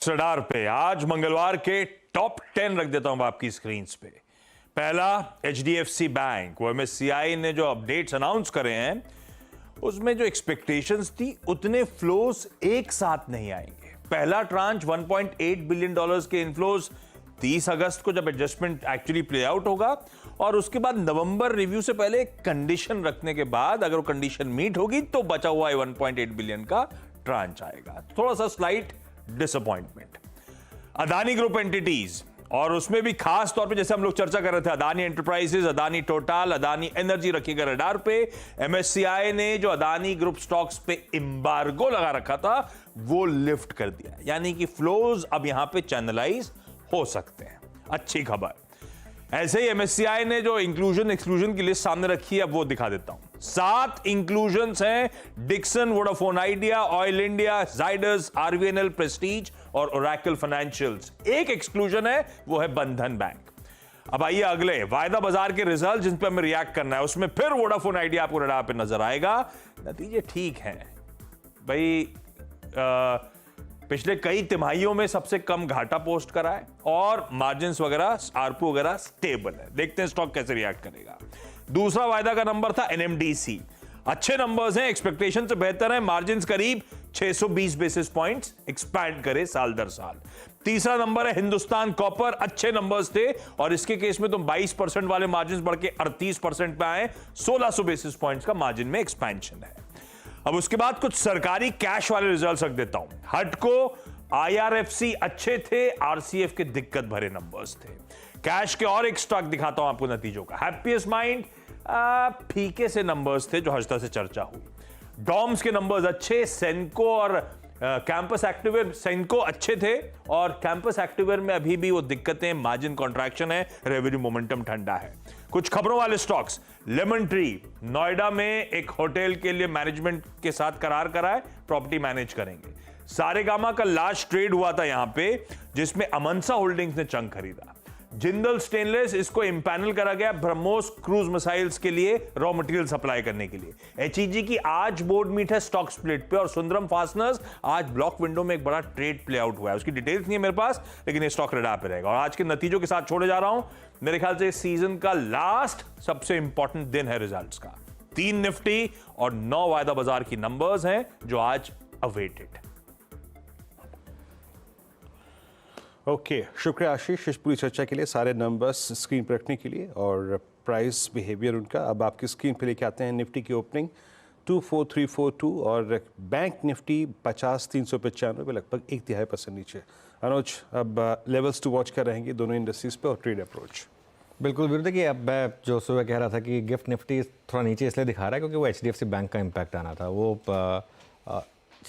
Stocks radar पे आज मंगलवार के टॉप 10 रख देता हूं आपकी स्क्रीन पे। पहला एचडीएफसी बैंक। वो एमएससीआई ने जो अपडेट्स अनाउंस करे हैं उसमें जो एक्सपेक्टेशंस थी उतने फ्लोज एक साथ नहीं आएंगे। पहला ट्रांच 1.8 बिलियन डॉलर्स के इनफ्लोज 30 अगस्त को जब एडजस्टमेंट एक्चुअली प्ले आउट होगा और उसके बाद नवंबर रिव्यू से पहले कंडीशन रखने के बाद अगर वो कंडीशन मीट होगी तो बचा हुआ 1.8 बिलियन का ट्रांच आएगा। थोड़ा सा slight disappointment. Adani group entities और उसमें भी खास तौर पे जैसे हम लोग चर्चा कर रहे थे Adani enterprises, Adani total, Adani energy रखिएगा रडार पे। एमएससीआई ने जो अदानी ग्रुप स्टॉक्स पे एम्बार्गो लगा रखा था वो लिफ्ट कर दिया, यानी कि फ्लोज अब यहां पे चैनलाइज हो सकते हैं। अच्छी खबर। ऐसे ही एमएससीआई ने जो इंक्लूजन एक्सक्लूजन की लिस्ट सामने रखी है अब वो दिखा देता हूं। 7 इंक्लूजन्स हैं। Dixon, Vodafone Idea, Oil India, Zydus, RVNL, Prestige और ओरेकल फाइनेंशियल्स। एक एक्सक्लूजन है, वो है बंधन बैंक। अब आइए अगले वायदा बाजार के रिजल्ट जिन पे हमें रिएक्ट करना है। उसमें फिर वोडाफोन आइडिया आपको रडार पे नजर आएगा। नतीजे ठीक हैं भाई। पिछले कई तिमाहियों में सबसे कम घाटा पोस्ट करा है और मार्जिन्स वगैरह, आरपू वगैरह स्टेबल है। देखते हैं स्टॉक कैसे रिएक्ट करेगा। दूसरा वायदा का नंबर था एनएमडीसी। अच्छे नंबर्स हैं, एक्सपेक्टेशन से बेहतर है। मार्जिन्स करीब 620 बेसिस पॉइंट्स एक्सपैंड करे साल दर साल। तीसरा नंबर है हिंदुस्तान कॉपर। अच्छे नंबर्स थे और इसके केस में तो 22% वाले मार्जिन्स बढ़ के 38% पे आए। 1600 बेसिस पॉइंट्स का मार्जिन में एक्सपेंशन है। अब उसके बाद कुछ सरकारी कैश वाले रिजल्ट्स रख देता हूं। हटको, आईआरएफसी अच्छे थे, आरसीएफ के दिक्कत भरे नंबर्स थे। कैश के और एक स्टॉक दिखाता हूं आपको नतीजों का। हैप्पीएस्ट माइंड फीके से नंबर्स थे जो हजता से चर्चा हुई। डॉम्स के नंबर्स अच्छे। सेनको और कैंपस एक्टिवेयर, सेनको अच्छे थे और कैंपस एक्टिवेयर में अभी भी वो दिक्कतें, मार्जिन कॉन्ट्रैक्शन है, रेवेन्यू मोमेंटम ठंडा है। कुछ खबरों वाले स्टॉक्स। लेमन ट्री नोएडा में एक होटल के लिए मैनेजमेंट के साथ करार करा है, प्रॉपर्टी मैनेज करेंगे। सारेगामा का लास्ट ट्रेड हुआ था यहां पे जिसमें अमनसा होल्डिंग्स ने चंक खरीदा। जिंदल स्टेनलेस, इसको इंपैनल करा गया ब्रह्मोस क्रूज मिसाइल्स के लिए रॉ मटेरियल सप्लाई करने के लिए। एचईजी की आज बोर्ड मीट है स्टॉक स्प्लिट पे और सुंदरम फास्टनर्स आज ब्लॉक विंडो में एक बड़ा ट्रेड प्ले आउट हुआ है। उसकी डिटेल्स नहीं है मेरे पास, लेकिन ये स्टॉक रडार पे रहेगा। और आज के नतीजों के साथ छोड़े जा रहा हूं। मेरे ख्याल से सीजन का लास्ट सबसे इंपॉर्टेंट दिन है रिजल्ट्स का। 3 निफ्टी और 9 वायदा बाजार की नंबर्स हैं जो आज अवेटेड। ओके, शुक्रिया आशीष इस पूरी चर्चा के लिए, सारे नंबर्स स्क्रीन पर रखने के लिए और प्राइस बिहेवियर उनका। अब आपकी स्क्रीन पे लेके आते हैं निफ्टी की ओपनिंग 24342 और बैंक निफ्टी 50,395 पे लगभग 1.5% नीचे। अनुज, अब लेवल्स टू वॉच कर रहेंगे दोनों इंडस्ट्रीज पे और ट्रेड अप्रोच। बिल्कुल विरुद्ध। देखिए, अब मैं जो सुबह कह रहा था कि गिफ्ट निफ्टी थोड़ा नीचे इसलिए दिखा रहा है क्योंकि वो एचडीएफसी बैंक का इम्पैक्ट आना था, वो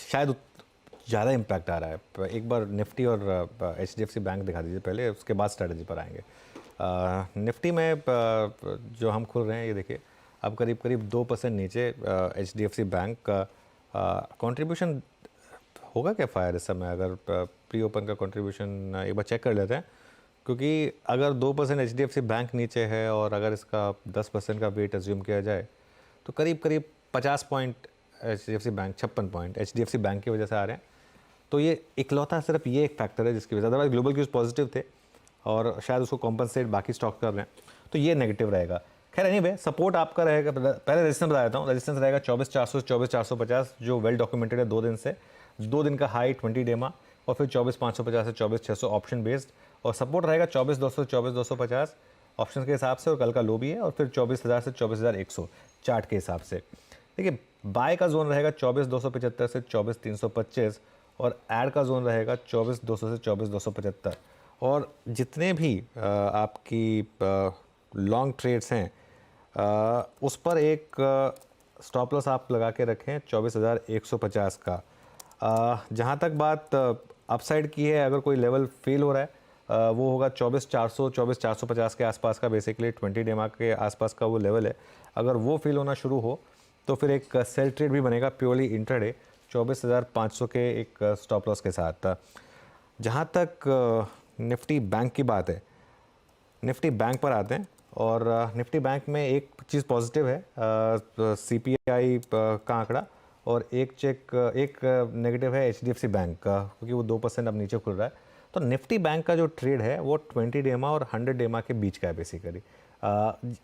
शायद ज़्यादा इम्पैक्ट आ रहा है। एक बार निफ्टी और एचडीएफसी बैंक दिखा दीजिए पहले, उसके बाद स्ट्रैटेजी पर आएंगे। निफ्टी में जो हम खुल रहे हैं ये देखिए, अब करीब करीब 2% नीचे एचडीएफसी बैंक का कंट्रीब्यूशन होगा क्या फायर इस समय? अगर प्री ओपन का कंट्रीब्यूशन एक बार चेक कर लेते हैं, क्योंकि अगर 2% एचडीएफसी बैंक नीचे है और अगर इसका 10% का वेट अज्यूम किया जाए तो करीब करीब 50 point HDFC bank, 56 point HDFC bank की वजह से आ रहे हैं। तो ये इकलौता सिर्फ ये एक फैक्टर है जिसकी वजह से, अदरवाइज ग्लोबल क्यूज पॉजिटिव थे और शायद उसको कॉम्पनसेट बाकी स्टॉक कर रहे हैं, तो ये नेगेटिव रहेगा। खैर एनीवे, सपोर्ट आपका रहेगा, पहले रेजिस्टेंस बता देता हूँ। रेजिस्टेंस रहेगा 24,400 से 24,450 जो वेल डॉक्यूमेंटेड है 2 दिन से। 2 दिन का हाई 20 डे में और फिर 24,550 से 24,600 ऑप्शन बेस्ड, और सपोर्ट रहेगा 24,200 से 24,250 ऑप्शन के हिसाब से और कल का लो भी है, और फिर 24,000 से 24,100 चार्ट के हिसाब से। देखिए, बाय का जोन रहेगा 24,275 से 24,325 और ऐड का जोन रहेगा 24,200 से 24,275। और जितने भी आपकी लॉन्ग ट्रेड्स हैं उस पर एक स्टॉप लॉस आप लगा के रखें 24,150 का। जहाँ तक बात अपसाइड की है, अगर कोई लेवल फेल हो रहा है वो होगा 24,400 24,450 के आसपास का, बेसिकली 20 डे मार्क के आसपास का वो लेवल है। अगर वो फेल होना शुरू हो तो फिर एक सेल ट्रेड भी बनेगा प्योरली इंट्राडे 24,500 के एक स्टॉप लॉस के साथ। जहाँ तक निफ्टी बैंक की बात है, निफ्टी बैंक पर आते हैं और निफ्टी बैंक में एक चीज़ पॉजिटिव है, सीपीआई का आंकड़ा और एक नेगेटिव है HDFC बैंक का, क्योंकि वो 2% अब नीचे खुल रहा है। तो निफ्टी बैंक का जो ट्रेड है वो 20 डेमा और 100 डेमा के बीच का है बेसिकली,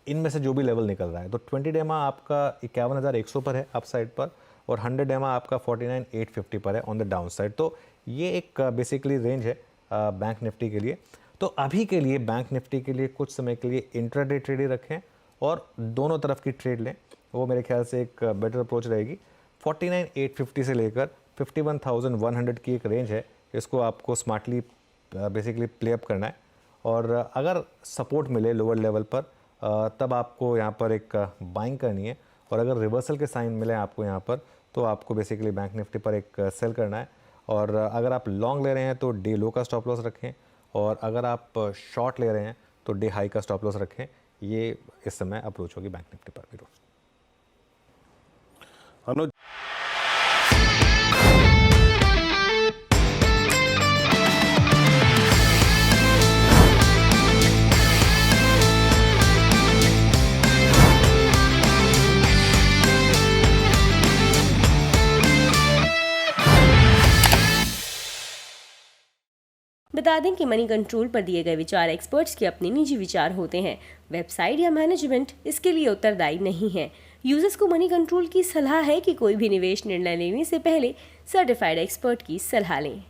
इनमें से जो भी लेवल निकल रहा है। तो 20 डेमा आपका 51,100 पर है अप साइड पर, और 100 डेमा आपका 49,850 पर है ऑन द डाउन साइड। तो ये एक बेसिकली रेंज है बैंक निफ्टी के लिए। तो अभी के लिए बैंक निफ्टी के लिए कुछ समय के लिए इंट्राडे ट्रेड ही रखें और दोनों तरफ की ट्रेड लें, वो मेरे ख्याल से एक बेटर अप्रोच रहेगी। 49,850 से लेकर 51,100 की एक रेंज है, इसको आपको स्मार्टली बेसिकली प्ले अप करना है। और अगर सपोर्ट मिले लोअर लेवल पर तब आपको यहाँ पर एक बाइंग करनी है, और अगर रिवर्सल के साइन मिले आपको यहाँ पर तो आपको बेसिकली बैंक निफ्टी पर एक सेल करना है। और अगर आप लॉन्ग ले रहे हैं तो डे लो का स्टॉप लॉस रखें, और अगर आप शॉर्ट ले रहे हैं तो डे हाई का स्टॉप लॉस रखें। ये इस समय अप्रोच होगी बैंक निफ्टी पर भी। अनुज, बता दें कि मनी कंट्रोल पर दिए गए विचार एक्सपर्ट्स के अपने निजी विचार होते हैं। वेबसाइट या मैनेजमेंट इसके लिए उत्तरदायी नहीं है। यूजर्स को मनी कंट्रोल की सलाह है कि कोई भी निवेश निर्णय लेने से पहले सर्टिफाइड एक्सपर्ट की सलाह लें।